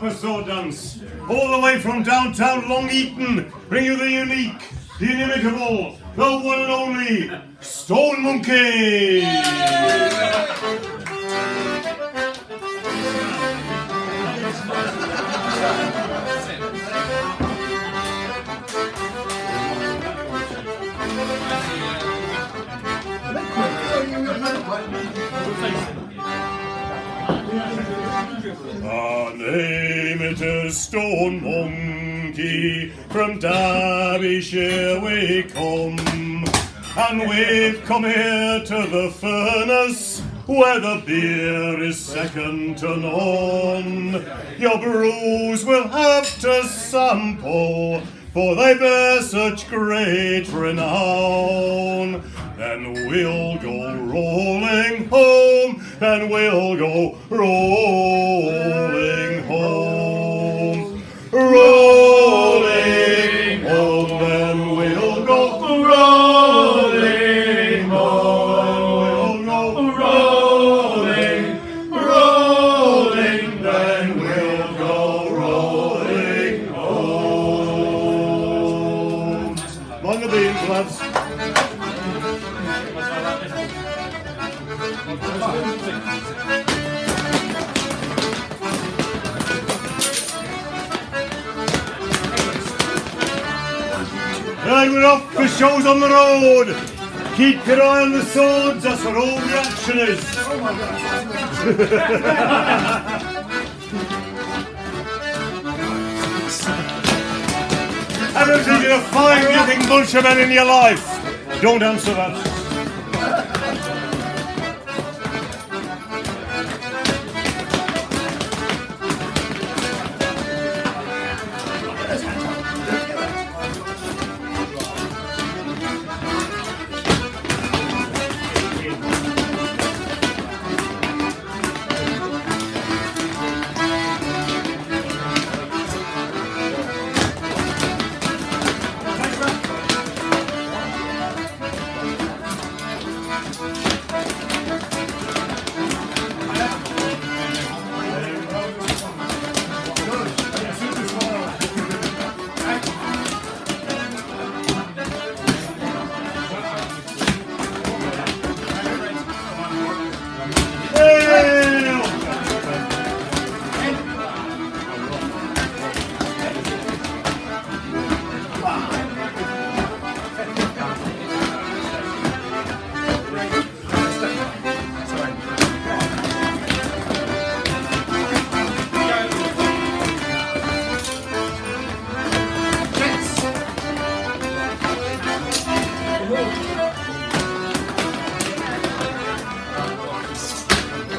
A sword dance, all the way from downtown Long Eaton, bring you the unique, the inimitable, the one and only Stone Monkey! Our name it is Stone Monkey, from Derbyshire we come, and we've come here to the furnace where the beer is second to none. Your brews will have to sample, for they bear such great renown. Then we'll go rolling home, then we'll go rolling home. Rolling home, then we'll go rolling home. We'll go rolling, then we'll go rolling home. Mind the beans, lads. Right, we're off for shows on the road. Keep your eye on the swords, that's what all reaction is. Haven't seen a fine-looking bunch of men in your life. Don't answer that.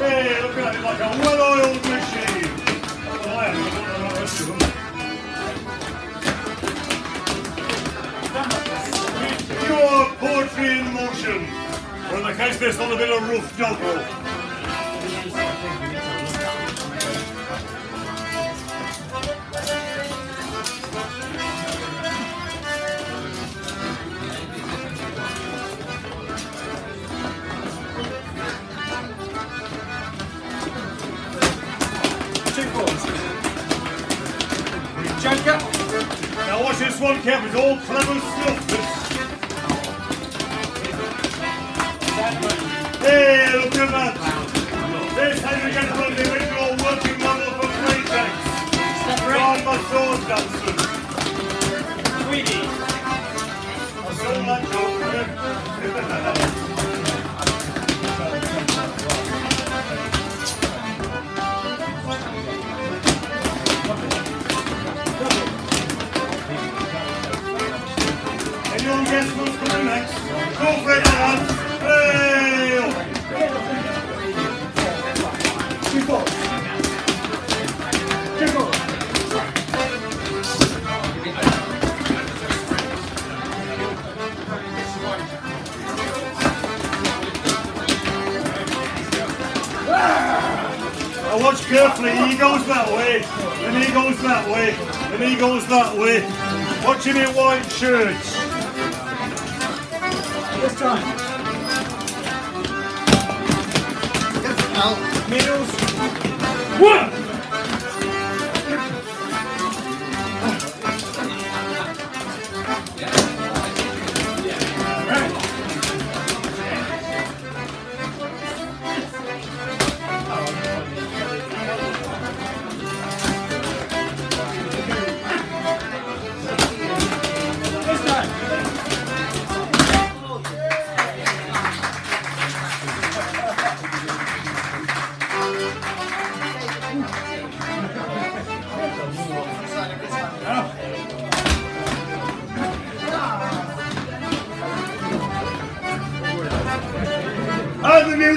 Hey, look at it, like a well-oiled machine. Pure poetry in motion. Or in the case there's not a bit of rough doggerel. Now watch this one, Kev, it's all clever stuff. Hey, look at that. This, ladies and gentlemen, the original working model for Playtex. Drawn by sword dancers. Sweetie. I stole that joke, man. Guess who's coming next? Go for it, lads! Hey! Now watch carefully, he goes that way, and he goes that way, and he goes that way. Watch him in white shirts. This time. Out. Middles. One.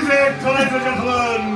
music, ladies and gentlemen.